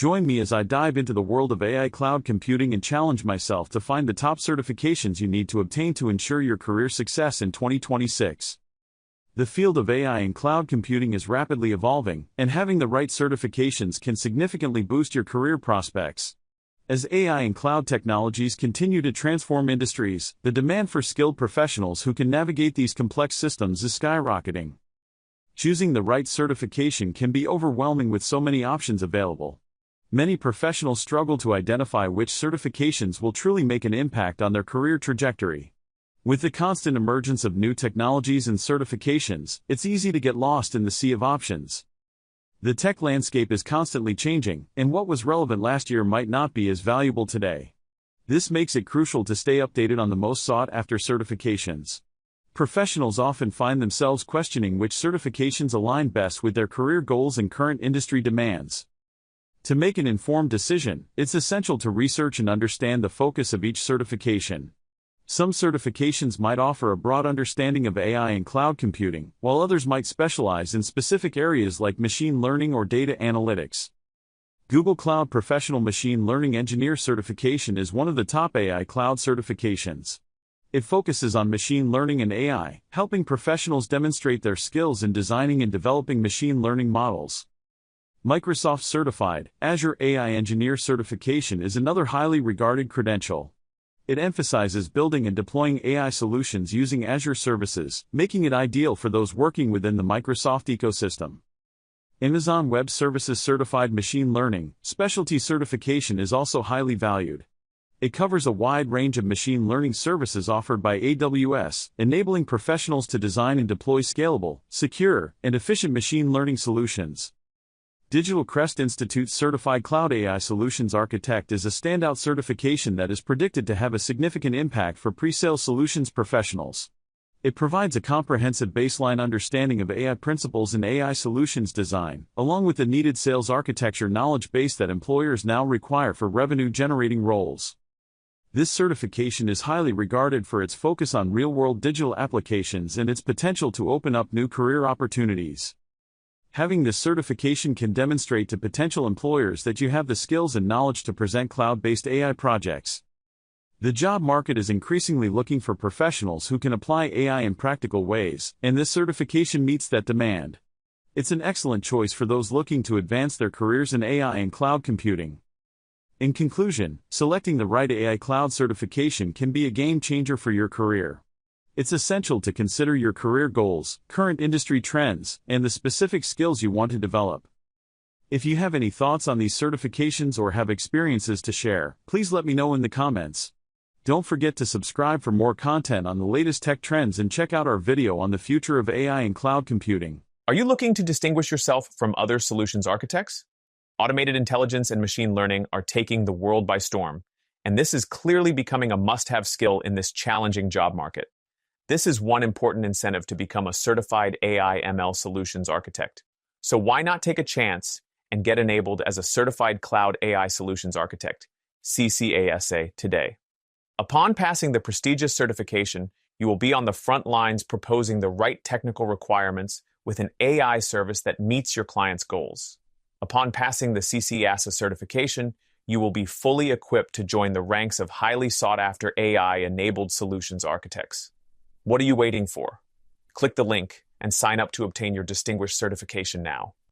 Join me as I dive into the world of AI cloud computing and challenge myself to find the top certifications you need to obtain to ensure your career success in 2026. The field of AI and cloud computing is rapidly evolving, and having the right certifications can significantly boost your career prospects. As AI and cloud technologies continue to transform industries, the demand for skilled professionals who can navigate these complex systems is skyrocketing. Choosing the right certification can be overwhelming with so many options available. Many professionals struggle to identify which certifications will truly make an impact on their career trajectory. With the constant emergence of new technologies and certifications, it's easy to get lost in the sea of options. The tech landscape is constantly changing, and what was relevant last year might not be as valuable today. This makes it crucial to stay updated on the most sought-after certifications. Professionals often find themselves questioning which certifications align best with their career goals and current industry demands. To make an informed decision, it's essential to research and understand the focus of each certification. Some certifications might offer a broad understanding of AI and cloud computing, while others might specialize in specific areas like machine learning or data analytics. Google Cloud Professional Machine Learning Engineer certification is one of the top AI cloud certifications. It focuses on machine learning and AI, helping professionals demonstrate their skills in designing and developing machine learning models. Microsoft Certified Azure AI Engineer certification is another highly regarded credential. It emphasizes building and deploying AI solutions using Azure services, making it ideal for those working within the Microsoft ecosystem. Amazon Web Services Certified Machine Learning Specialty certification is also highly valued. It covers a wide range of machine learning services offered by AWS, enabling professionals to design and deploy scalable, secure, and efficient machine learning solutions. Digital Crest Institute Certified Cloud AI Solutions Architect is a standout certification that is predicted to have a significant impact for pre-sales solutions professionals. It provides a comprehensive baseline understanding of AI principles and AI solutions design, along with the needed sales architecture knowledge base that employers now require for revenue-generating roles. This certification is highly regarded for its focus on real-world digital applications and its potential to open up new career opportunities. Having this certification can demonstrate to potential employers that you have the skills and knowledge to present cloud-based AI projects. The job market is increasingly looking for professionals who can apply AI in practical ways, and this certification meets that demand. It's an excellent choice for those looking to advance their careers in AI and cloud computing. In conclusion, selecting the right AI cloud certification can be a game changer for your career. It's essential to consider your career goals, current industry trends, and the specific skills you want to develop. If you have any thoughts on these certifications or have experiences to share, please let me know in the comments. Don't forget to subscribe for more content on the latest tech trends and check out our video on the future of AI and cloud computing. Are you looking to distinguish yourself from other solutions architects? Automated intelligence and machine learning are taking the world by storm, and this is clearly becoming a must-have skill in this challenging job market. This is one important incentive to become a certified AI ML solutions architect. So why not take a chance and get enabled as a certified cloud AI solutions architect, CCASA, today? Upon passing the prestigious certification, you will be on the front lines proposing the right technical requirements with an AI service that meets your client's goals. Upon passing the CCASA certification, you will be fully equipped to join the ranks of highly sought-after AI-enabled solutions architects. What are you waiting for? Click the link and sign up to obtain your distinguished certification now.